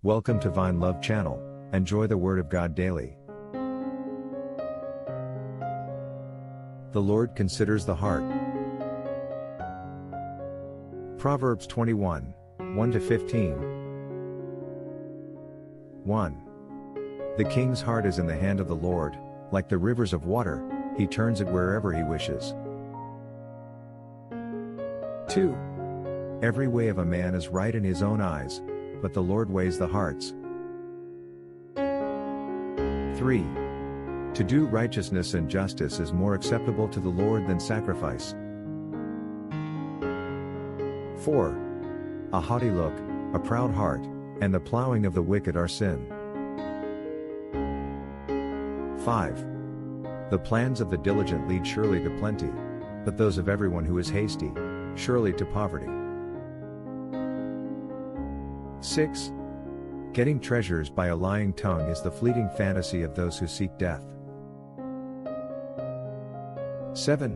Welcome to Vine Love Channel. Enjoy the Word of God daily. The Lord considers the heart. Proverbs 21, 1-15. 1. The king's heart is in the hand of the Lord, like the rivers of water, he turns it wherever he wishes. 2. Every way of a man is right in his own eyes, but the Lord weighs the hearts. 3. To do righteousness and justice is more acceptable to the Lord than sacrifice. 4. A haughty look, a proud heart, and the plowing of the wicked are sin. 5. The plans of the diligent lead surely to plenty, but those of everyone who is hasty, surely to poverty. 6. Getting treasures by a lying tongue is the fleeting fantasy of those who seek death. 7.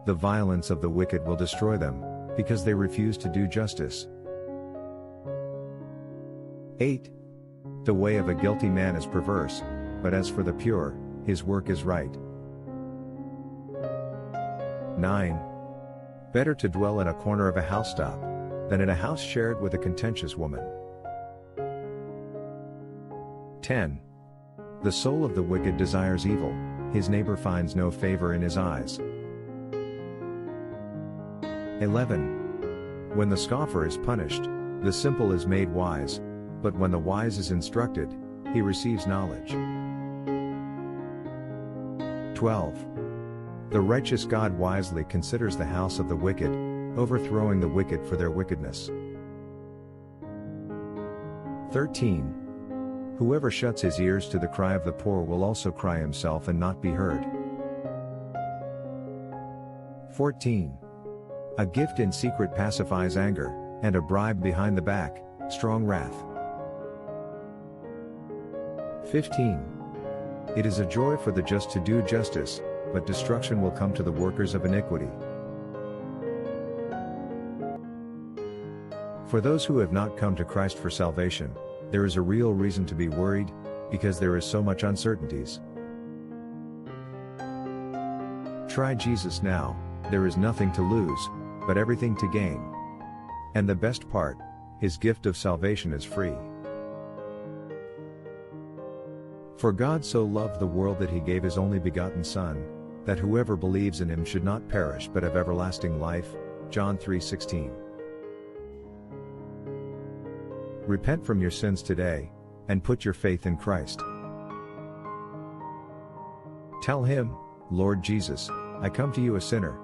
The violence of the wicked will destroy them, because they refuse to do justice. 8. The way of a guilty man is perverse, but as for the pure, his work is right. 9. Better to dwell in a corner of a housetop, than in a house shared with a contentious woman. 10. The soul of the wicked desires evil, his neighbor finds no favor in his eyes. 11. When the scoffer is punished, the simple is made wise, but when the wise is instructed, he receives knowledge. 12. The righteous God wisely considers the house of the wicked, overthrowing the wicked for their wickedness. 13. Whoever shuts his ears to the cry of the poor will also cry himself and not be heard. 14. A gift in secret pacifies anger, and a bribe behind the back, strong wrath. 15. It is a joy for the just to do justice, but destruction will come to the workers of iniquity. For those who have not come to Christ for salvation, there is a real reason to be worried, because there is so much uncertainties. Try Jesus now, there is nothing to lose, but everything to gain. And the best part, his gift of salvation is free. For God so loved the world that he gave his only begotten Son, that whoever believes in him should not perish but have everlasting life. John 3:16. Repent from your sins today, and put your faith in Christ. Tell him, Lord Jesus, I come to you a sinner.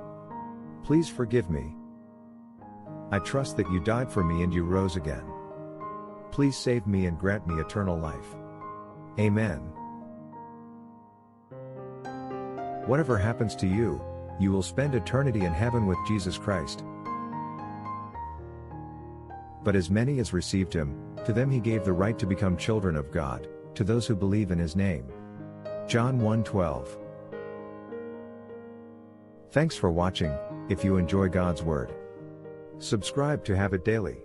Please forgive me. I trust that you died for me and you rose again. Please save me and grant me eternal life. Amen. Whatever happens to you, you will spend eternity in heaven with Jesus Christ. But as many as received him, to them he gave the right to become children of God, to those who believe in his name. John 1:12. Thanks for watching. If you enjoy God's Word, subscribe to have it daily.